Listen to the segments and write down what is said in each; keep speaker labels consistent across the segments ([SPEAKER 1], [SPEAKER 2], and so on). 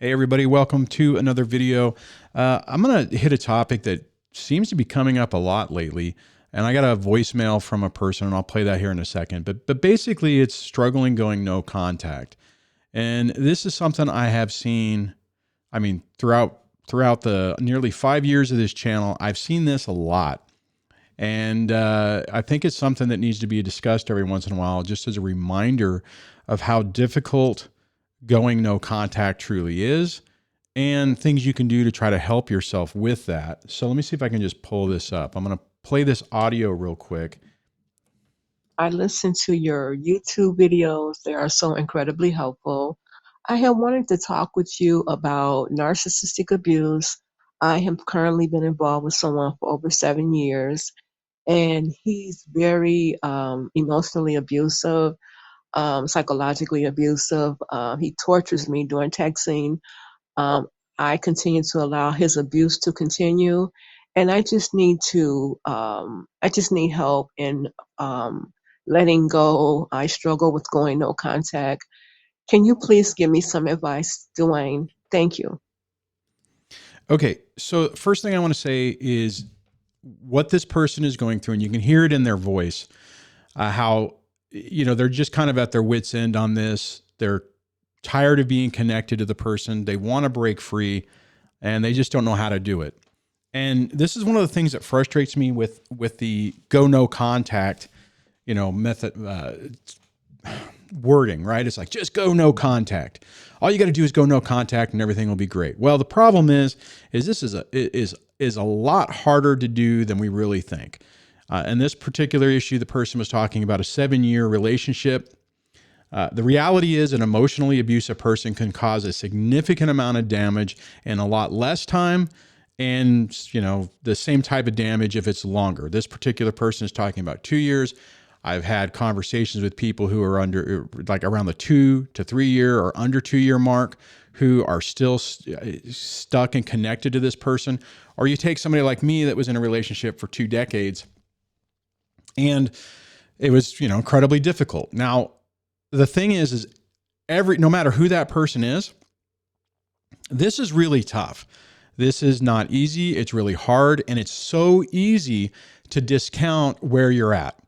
[SPEAKER 1] Hey everybody, welcome to another video. I'm going to hit a topic that seems to be coming up a lot lately, and I got a voicemail from a person, and I'll play that here in a second. But basically, it's struggling going no contact, and this is something I have seen. I mean, throughout the nearly 5 years of this channel, I've seen this a lot, and I think it's something that needs to be discussed every once in a while, just as a reminder of how difficult going no contact truly is and things you can do to try to help yourself with that. So let me see if I can just pull this up. I'm going to play this audio real quick.
[SPEAKER 2] I listen to your YouTube videos. They are so incredibly helpful. I have wanted to talk with you about narcissistic abuse. I have currently been involved with someone for over 7 years, and he's very emotionally abusive, psychologically abusive. He tortures me during texting. um, I continue to allow his abuse to continue, and I just need help in letting go. I struggle with going no contact. Can you please give me some advice, Dwayne? Thank you.
[SPEAKER 1] Okay, so first thing I want to say is what this person is going through, and you can hear it in their voice, how they're just kind of at their wits' end on this. They're tired of being connected to the person. They want to break free, and they just don't know how to do it. And this is one of the things that frustrates me with the go no contact, method wording, right? It's like just go no contact. All you got to do is go no contact, and everything will be great. Well, the problem is this is a lot harder to do than we really think. In this particular issue, the person was talking about a 7-year relationship. The reality is an emotionally abusive person can cause a significant amount of damage in a lot less time, and the same type of damage if it's longer. This particular person is talking about 2 years. I've had conversations with people who are under like around the 2 to 3 year or under 2 year mark who are still stuck and connected to this person. Or you take somebody like me that was in a relationship for 2 decades, and it was incredibly difficult. Now, the thing is no matter who that person is, this is really tough. This is not easy. It's really hard, and it's so easy to discount where you're at.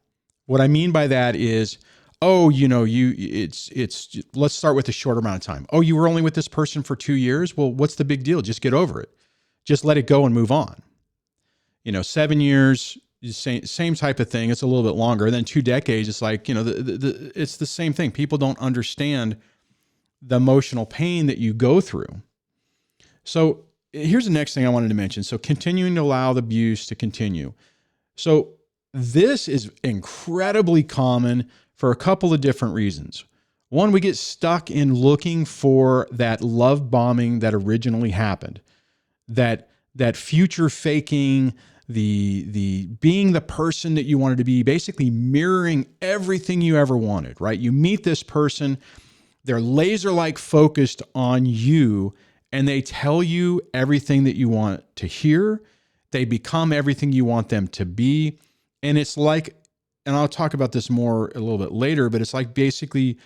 [SPEAKER 1] What I mean by that is, oh, let's start with a short amount of time. Oh, you were only with this person for 2 years? Well, what's the big deal? Just get over it. Just let it go and move on. 7 years, same type of thing. It's a little bit longer. And then 2 decades, it's like, it's the same thing. People don't understand the emotional pain that you go through. So here's the next thing I wanted to mention. So continuing to allow the abuse to continue. So this is incredibly common for a couple of different reasons. One, we get stuck in looking for that love bombing that originally happened, that future faking, the being the person that you wanted to be, basically mirroring everything you ever wanted, right? You meet this person, they're laser-like focused on you, and they tell you everything that you want to hear. They become everything you want them to be. And it's like, and I'll talk about this more a little bit later, but it's like basically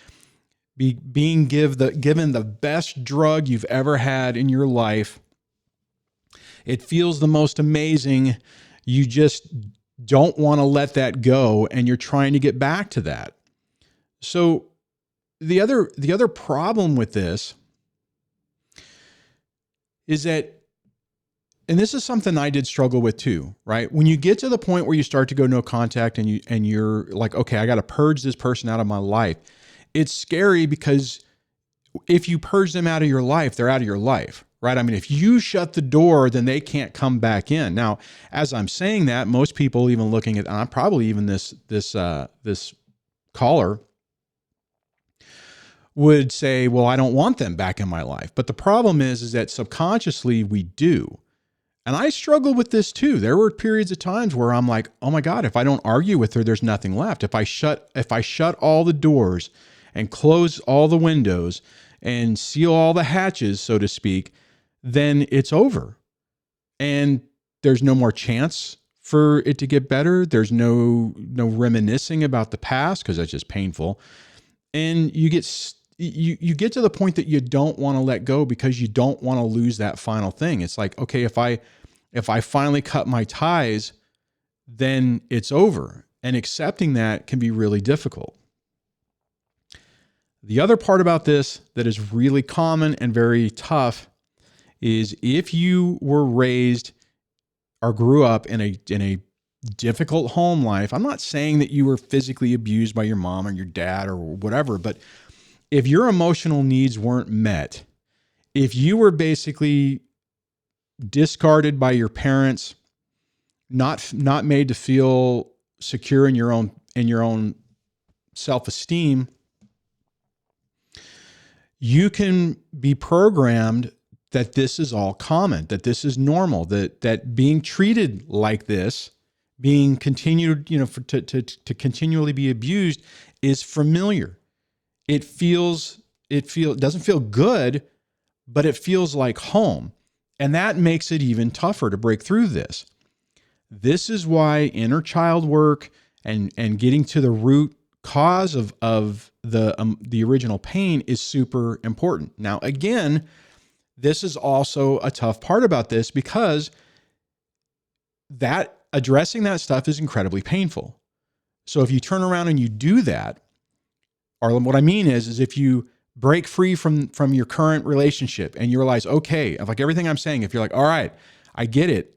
[SPEAKER 1] being given the best drug you've ever had in your life. It feels the most amazing. You just don't want to let that go, and you're trying to get back to that. So the other problem with this is that, and this is something I did struggle with too, right? When you get to the point where you start to go no contact and you're like, okay, I got to purge this person out of my life. It's scary because if you purge them out of your life, they're out of your life, right? I mean, if you shut the door, then they can't come back in. Now, as I'm saying that, most people even looking at, probably even this caller would say, well, I don't want them back in my life. But the problem is that subconsciously we do. And I struggle with this too. There were periods of times where I'm like, oh my God, if I don't argue with her, there's nothing left. If I shut all the doors and close all the windows and seal all the hatches, so to speak, then it's over. And there's no more chance for it to get better. There's no reminiscing about the past because that's just painful. And you get you get to the point that you don't want to let go because you don't want to lose that final thing. It's like, okay, if I finally cut my ties, then it's over. And accepting that can be really difficult. The other part about this that is really common and very tough is if you were raised or grew up in a difficult home life. I'm not saying that you were physically abused by your mom or your dad or whatever, but if your emotional needs weren't met, if you were basically discarded by your parents, not made to feel secure in your own self-esteem, you can be programmed that this is all common, that this is normal, that being treated like this, being continued, to continually be abused is familiar. It doesn't feel good, but it feels like home. And that makes it even tougher to break through this. This is why inner child work and getting to the root cause of the original pain is super important. Now, again, this is also a tough part about this because that addressing that stuff is incredibly painful. So if you turn around and you do that, or what I mean is if you break free from your current relationship and you realize, okay, like everything I'm saying, if you're like, all right, I get it,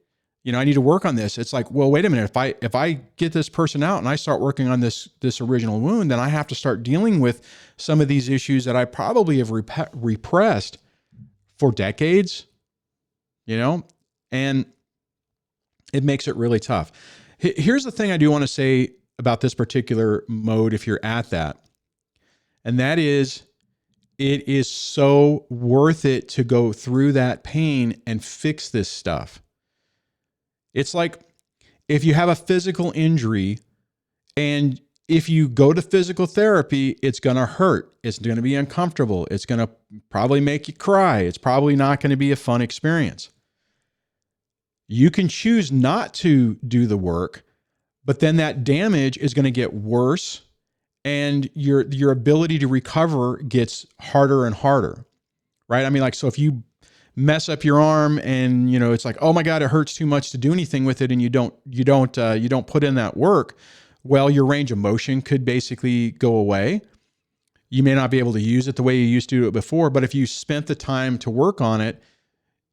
[SPEAKER 1] I need to work on this. It's like, well, wait a minute. If I get this person out and I start working on this original wound, then I have to start dealing with some of these issues that I probably have repressed for decades, and it makes it really tough. Here's the thing I do want to say about this particular mode if you're at that, and that is it is so worth it to go through that pain and fix this stuff. It's like if you have a physical injury and if you go to physical therapy, it's going to hurt. It's going to be uncomfortable. It's going to probably make you cry. It's probably not going to be a fun experience. You can choose not to do the work, but then that damage is going to get worse and your ability to recover gets harder and harder, right? I mean, like, so if you mess up your arm and, it's like, oh my God, it hurts too much to do anything with it. And you don't put in that work. Well, your range of motion could basically go away. You may not be able to use it the way you used to do it before, but if you spent the time to work on it,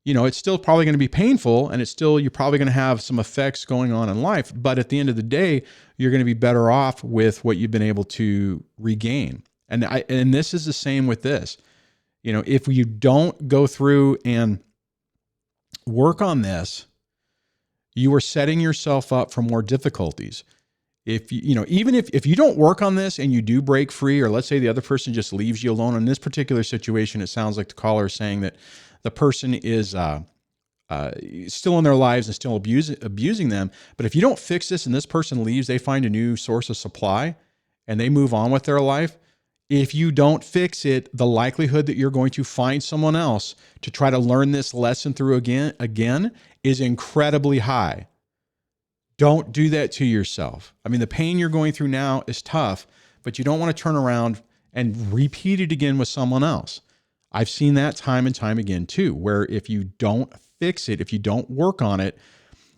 [SPEAKER 1] it's still probably going to be painful and you're probably going to have some effects going on in life. But at the end of the day, you're going to be better off with what you've been able to regain. And this is the same with this. If you don't go through and work on this, you are setting yourself up for more difficulties. If even if you don't work on this and you do break free, or let's say the other person just leaves you alone. In this particular situation, it sounds like the caller is saying that the person is still in their lives and still abusing them. But if you don't fix this and this person leaves, they find a new source of supply and they move on with their life. If you don't fix it, the likelihood that you're going to find someone else to try to learn this lesson through again is incredibly high. Don't do that to yourself. I mean, the pain you're going through now is tough, but you don't want to turn around and repeat it again with someone else. I've seen that time and time again too, where if you don't fix it, if you don't work on it,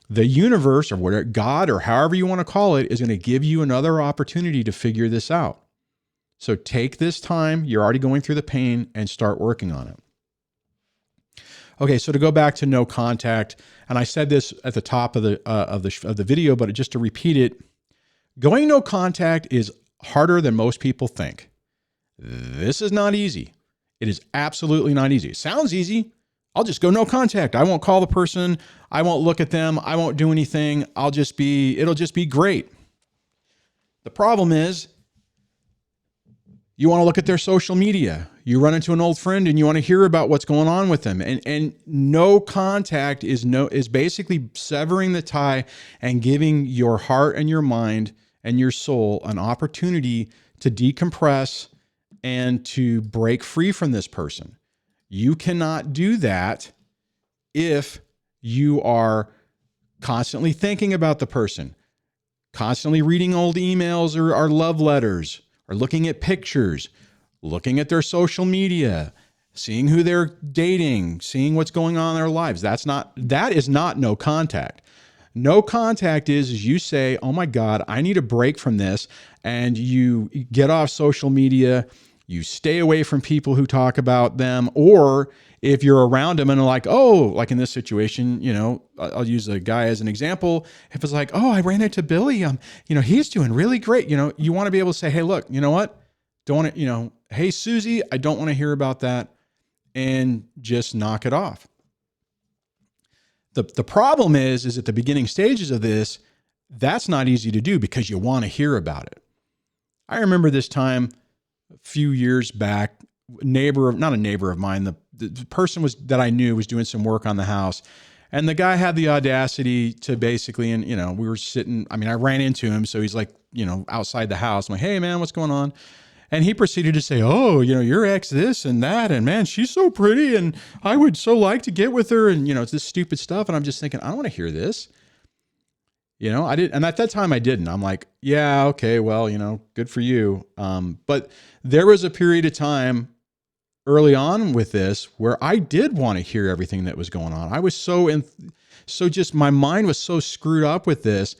[SPEAKER 1] the universe or whatever, God or however you want to call it, is going to give you another opportunity to figure this out. So take this time, you're already going through the pain, and start working on it. Okay, so to go back to no contact, and I said this at the top of the video, but just to repeat it, going no contact is harder than most people think. This is not easy. It is absolutely not easy. It sounds easy. I'll just go no contact. I won't call the person. I won't look at them. I won't do anything. It'll just be great. The problem is, you want to look at their social media. You run into an old friend and you want to hear about what's going on with them. And no contact is basically severing the tie and giving your heart and your mind and your soul an opportunity to decompress and to break free from this person. You cannot do that if you are constantly thinking about the person, constantly reading old emails or love letters, or looking at pictures, looking at their social media, seeing who they're dating, seeing what's going on in their lives. That is not no contact. No contact is you say, oh my God, I need a break from this. And you get off social media, you stay away from people who talk about them, or if you're around them and are like, oh, like in this situation, I'll use a guy as an example. If it's like, oh, I ran into Billy, he's doing really great. You want to be able to say, hey, look, you know what? Don't want to, hey, Susie, I don't want to hear about that, and just knock it off. The problem is at the beginning stages of this, that's not easy to do because you want to hear about it. I remember this time a few years back, not a neighbor of mine, the person that I knew was doing some work on the house. And the guy had the audacity to basically, and we were sitting, I ran into him. So he's like, outside the house. I'm like, hey man, what's going on? And he proceeded to say, oh, your ex this and that, and man, she's so pretty, and I would so like to get with her, and it's this stupid stuff. And I'm just thinking, I don't want to hear this. I didn't, and at that time I didn't. I'm like, yeah, okay, well, good for you. But there was a period of time early on with this where I did want to hear everything that was going on. I was so just my mind was so screwed up with this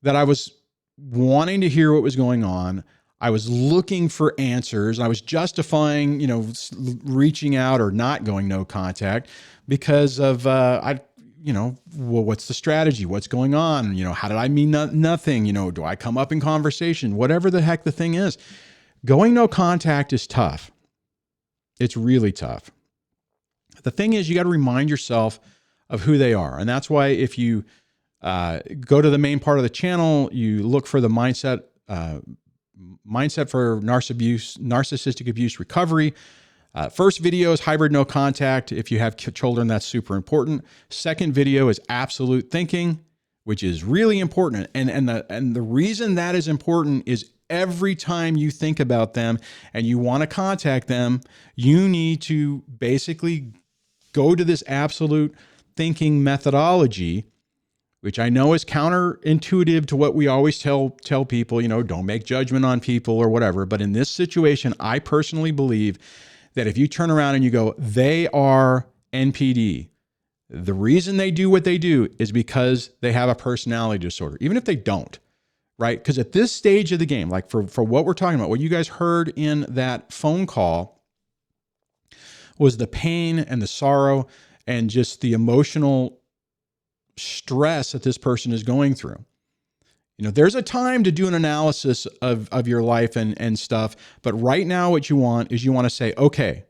[SPEAKER 1] that I was wanting to hear what was going on. I was looking for answers. I was justifying, reaching out or not going no contact because of, well, what's the strategy? What's going on? How did I mean nothing? Do I come up in conversation? Whatever the heck the thing is, going no contact is tough. It's really tough. The thing is, you got to remind yourself of who they are. And that's why if you go to the main part of the channel, you look for the mindset for narcissistic abuse recovery. First video is hybrid no contact. If you have children, that's super important. Second video is absolute thinking, which is really important. And the reason that is important is every time you think about them and you want to contact them, you need to basically go to this absolute thinking methodology, which I know is counterintuitive to what we always tell people, don't make judgment on people or whatever. But in this situation, I personally believe that if you turn around and you go, they are NPD, the reason they do what they do is because they have a personality disorder, even if they don't, right? Because at this stage of the game, like for what we're talking about, what you guys heard in that phone call was the pain and the sorrow and just the emotional stress that this person is going through. There's a time to do an analysis of your life and stuff. But right now what you want to say, okay,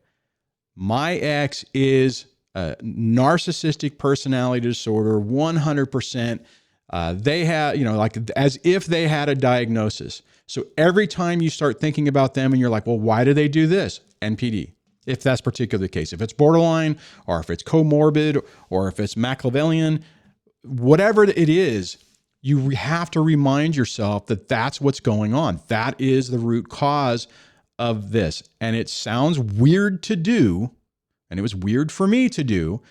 [SPEAKER 1] my ex is a narcissistic personality disorder, 100%. They have, like as if they had a diagnosis. So every time you start thinking about them and you're like, well, why do they do this? NPD. If that's particularly the case, if it's borderline or if it's comorbid or if it's Machiavellian, whatever it is, you have to remind yourself that that's what's going on. That is the root cause of this. And it sounds weird to do, and it was weird for me to do,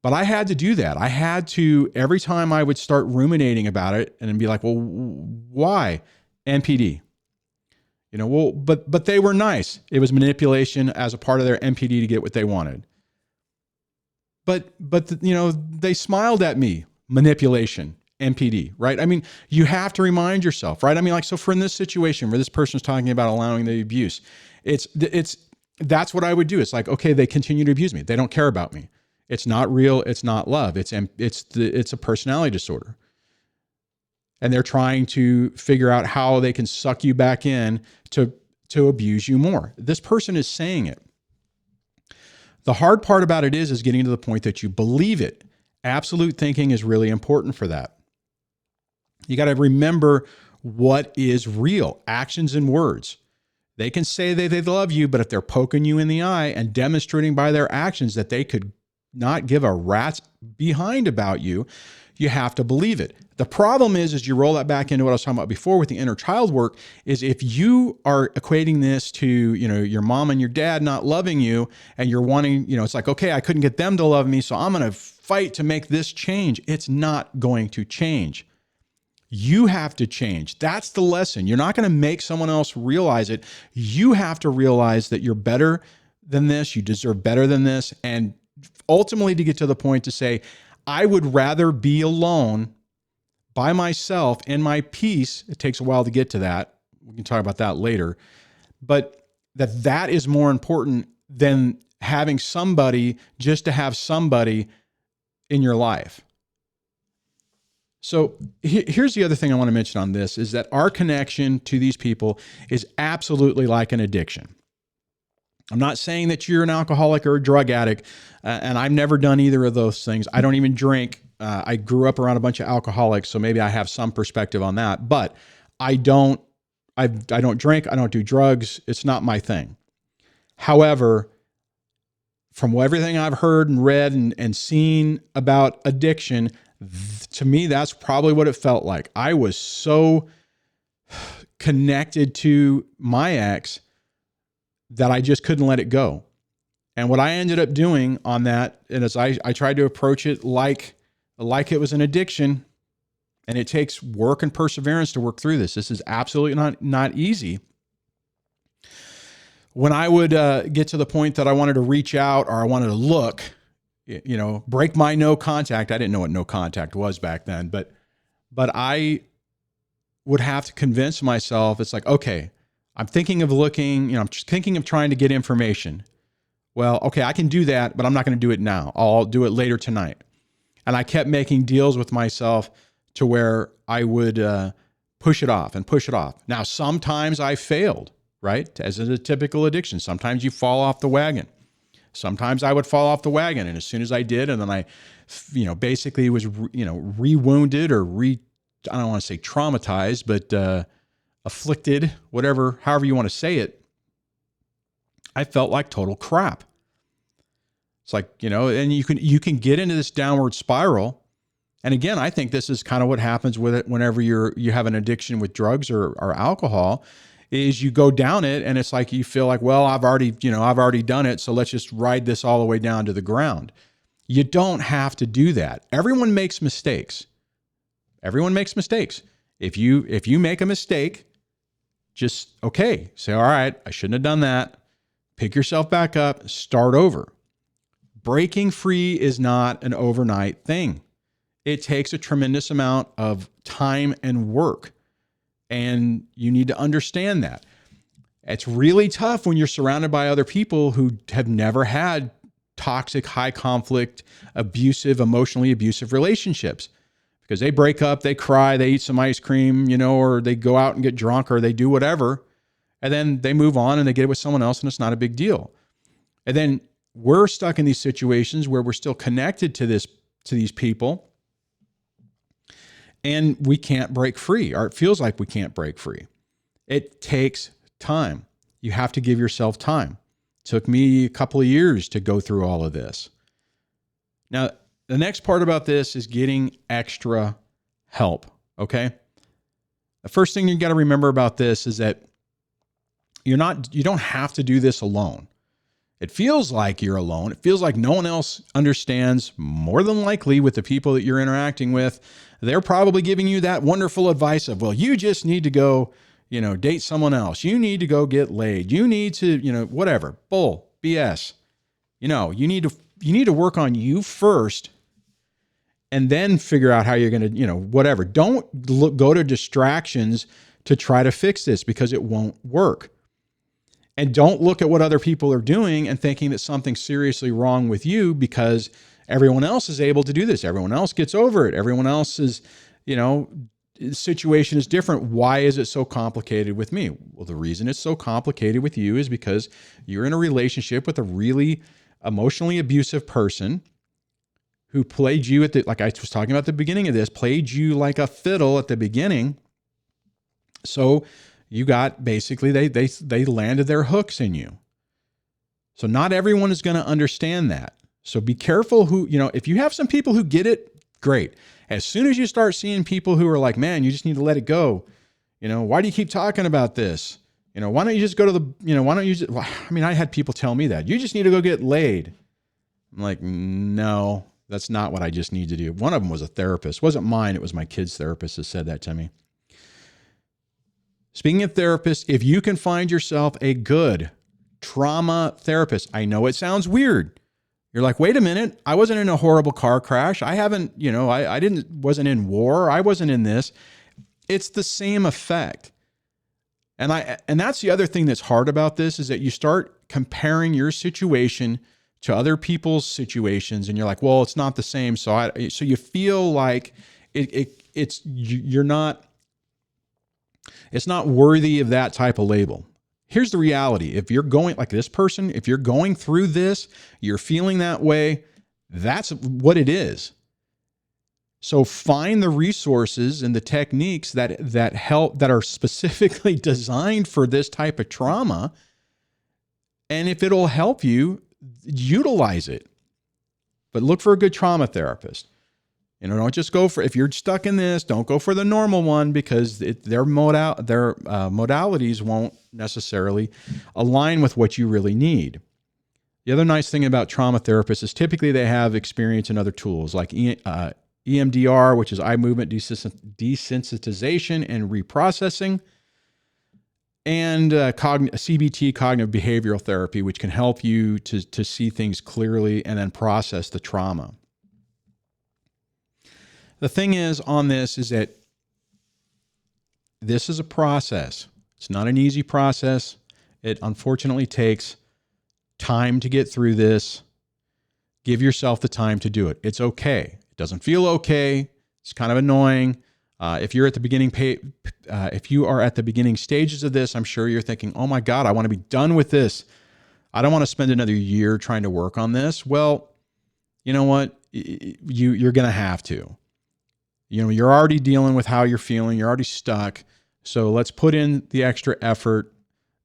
[SPEAKER 1] but I had to do that. I had to, every time I would start ruminating about it and be like, well, why? NPD. Well, but they were nice. It was manipulation as a part of their NPD to get what they wanted. But they smiled at me. Manipulation, NPD, right? You have to remind yourself, right? So for in this situation where this person is talking about allowing the abuse, that's what I would do. It's like, okay, they continue to abuse me. They don't care about me. It's not real. It's not love. It's a personality disorder. And they're trying to figure out how they can suck you back in to abuse you more. This person is saying it. The hard part about it is getting to the point that you believe it. Absolute thinking is really important for that. You got to remember what is real, actions and words. They can say that they love you, but if they're poking you in the eye and demonstrating by their actions that they could not give a rat's behind about you, you have to believe it. The problem is you roll that back into what I was talking about before with the inner child work, is if you are equating this to, your mom and your dad not loving you and you're wanting, it's like, okay, I couldn't get them to love me, so I'm going to fight to make this change. It's not going to change. You have to change. That's the lesson. You're not going to make someone else realize it. You have to realize that you're better than this. You deserve better than this. And ultimately to get to the point to say, I would rather be alone by myself in my peace. It takes a while to get to that. We can talk about that later. But that is more important than having somebody just to have somebody in your life. So here's the other thing I want to mention on this is that our connection to these people is absolutely like an addiction. I'm not saying that you're an alcoholic or a drug addict, and I've never done either of those things. I don't even drink. I grew up around a bunch of alcoholics, so maybe I have some perspective on that. But I don't drink. I don't do drugs. It's not my thing. However, from everything I've heard and read and seen about addiction, to me, that's probably what it felt like. I was so connected to my ex that I just couldn't let it go. And what I ended up doing on that, and as I tried to approach it like it was an addiction, and it takes work and perseverance to work through this. This is absolutely not easy. When I would get to the point that I wanted to reach out or I wanted to look, break my no contact. I didn't know what no contact was back then, but I would have to convince myself. It's like, okay, I'm thinking of looking, I'm just thinking of trying to get information. Well, okay, I can do that, but I'm not going to do it now. I'll do it later tonight. And I kept making deals with myself to where I would push it off and push it off. Now, sometimes I failed, right? As is a typical addiction. Sometimes you fall off the wagon. Sometimes I would fall off the wagon. And as soon as I did, and then I, basically was, re-wounded or I don't want to say traumatized, but afflicted, however you want to say it, I felt like total crap. It's like, and you can get into this downward spiral. And again, I think this is kind of what happens with it whenever you have an addiction with drugs or alcohol, is you go down it and it's like you feel like, well, I've already done it, so let's just ride this all the way down to the ground. You don't have to do that. Everyone makes mistakes. Everyone makes mistakes. If you make a mistake, just say, all right, I shouldn't have done that. Pick yourself back up, start over. Breaking free is not an overnight thing. It takes a tremendous amount of time and work. And you need to understand that. It's really tough when you're surrounded by other people who have never had toxic, high conflict, emotionally abusive relationships. Because they break up, they cry, they eat some ice cream, or they go out and get drunk, or they do whatever. And then they move on and they get it with someone else, and it's not a big deal. And then we're stuck in these situations where we're still connected to these people, and we can't break free, or it feels like we can't break free. It takes time. You have to give yourself time. It took me a couple of years to go through all of this. Now, the next part about this is getting extra help, okay? The first thing you got to remember about this is that you don't have to do this alone. It feels like you're alone. It feels like no one else understands. More than likely, with the people that you're interacting with, they're probably giving you that wonderful advice of, well, you just need to go, date someone else. You need to go get laid. You need to, whatever. Bull, BS. You need to work on you first, and then figure out how you're going to, whatever. Don't go to distractions to try to fix this, because it won't work. And don't look at what other people are doing and thinking that something's seriously wrong with you because everyone else is able to do this. Everyone else gets over it. Everyone else's, situation is different. Why is it so complicated with me? Well, the reason it's so complicated with you is because you're in a relationship with a really emotionally abusive person who played you like I was talking about at the beginning of this, played you like a fiddle at the beginning. So you got basically, they landed their hooks in you. So not everyone is going to understand that. So be careful if you have some people who get it, great. As soon as you start seeing people who are like, man, you just need to let it go. Why do you keep talking about this? Why don't you just go to I had people tell me that you just need to go get laid. I'm like, no, That's not what I just need to do. One of them was a therapist. It wasn't mine. It was my kid's therapist that said that to me. Speaking of therapists, if you can find yourself a good trauma therapist, I know it sounds weird. You're like, wait a minute, I wasn't in a horrible car crash. I haven't, wasn't in war. I wasn't in this. It's the same effect. And that's the other thing that's hard about this is that you start comparing your situation to other people's situations, and you're like, well, it's not the same. So you feel like it's not worthy of that type of label. Here's the reality. If you're going like this person, if you're going through this, you're feeling that way, that's what it is. So find the resources and the techniques that help, that are specifically designed for this type of trauma. And if it'll help you, utilize it. But look for a good trauma therapist. Don't just go for, if you're stuck in this, don't go for the normal one, because their modalities won't necessarily align with what you really need. The other nice thing about trauma therapists is typically they have experience in other tools like EMDR, which is eye movement desensitization and reprocessing, and CBT, cognitive behavioral therapy, which can help you to see things clearly and then process the trauma. The thing is on this is that this is a process. It's not an easy process. It unfortunately takes time to get through this. Give yourself the time to do it. It's okay. It doesn't feel okay. It's kind of annoying. If you're at the beginning, if you are at the beginning stages of this, I'm sure you're thinking, oh my God, I want to be done with this. I don't want to spend another year trying to work on this. Well, you know what? You're going to have to. You're already dealing with how you're feeling. You're already stuck. So let's put in the extra effort,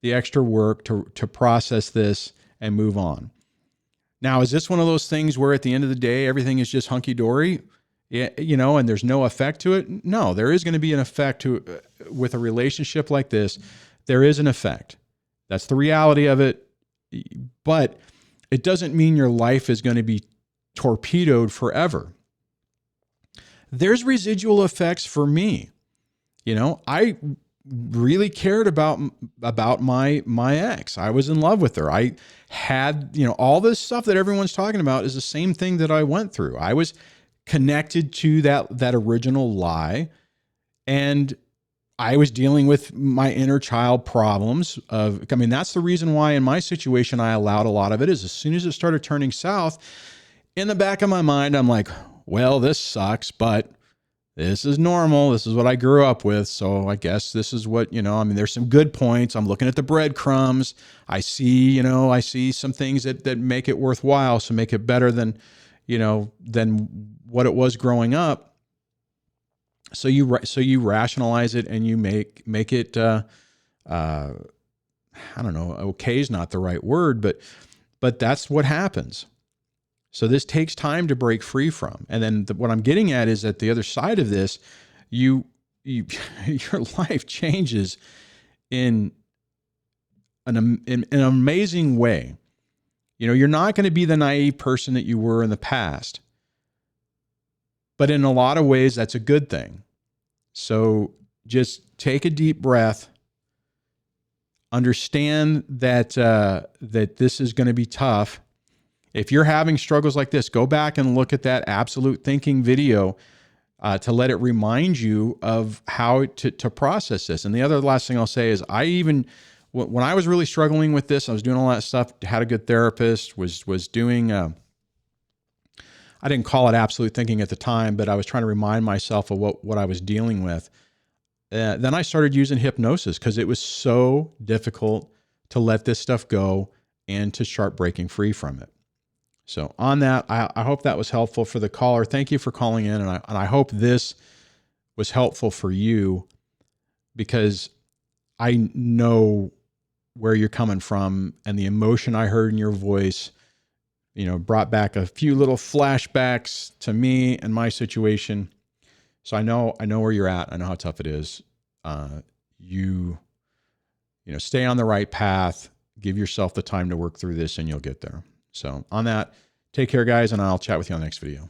[SPEAKER 1] the extra work to process this and move on. Now, is this one of those things where at the end of the day, everything is just hunky-dory, and there's no effect to it? No, there is going to be an effect to with a relationship like this. There is an effect. That's the reality of it. But it doesn't mean your life is going to be torpedoed forever. There's residual effects for me. I really cared about my ex. I was in love with her. I had, all this stuff that everyone's talking about is the same thing that I went through. I was connected to that original lie, and I was dealing with my inner child problems that's the reason why in my situation I allowed a lot of it. Is as soon as it started turning south, in the back of my mind, I'm like, well, this sucks, but this is normal. This is what I grew up with. So I guess this is what, there's some good points. I'm looking at the breadcrumbs. I see some things that make it worthwhile. So make it better than what it was growing up. So you rationalize it and you make it, I don't know, okay is not the right word, but that's what happens. So this takes time to break free from. And then what I'm getting at is that the other side of this, your life changes in an amazing way. You're not going to be the naive person that you were in the past. But in a lot of ways, that's a good thing. So just take a deep breath. Understand that this is going to be tough. If you're having struggles like this, go back and look at that Absolute Thinking video to let it remind you of how to process this. And the last thing I'll say is when I was really struggling with this, I was doing all that stuff, had a good therapist, was doing, I didn't call it Absolute Thinking at the time, but I was trying to remind myself of what I was dealing with. Then I started using hypnosis because it was so difficult to let this stuff go and to start breaking free from it. So on that, I hope that was helpful for the caller. Thank you for calling in. And I hope this was helpful for you, because I know where you're coming from, and the emotion I heard in your voice, brought back a few little flashbacks to me and my situation. So I know where you're at. I know how tough it is. Stay on the right path, give yourself the time to work through this, and you'll get there. So on that, take care, guys, and I'll chat with you on the next video.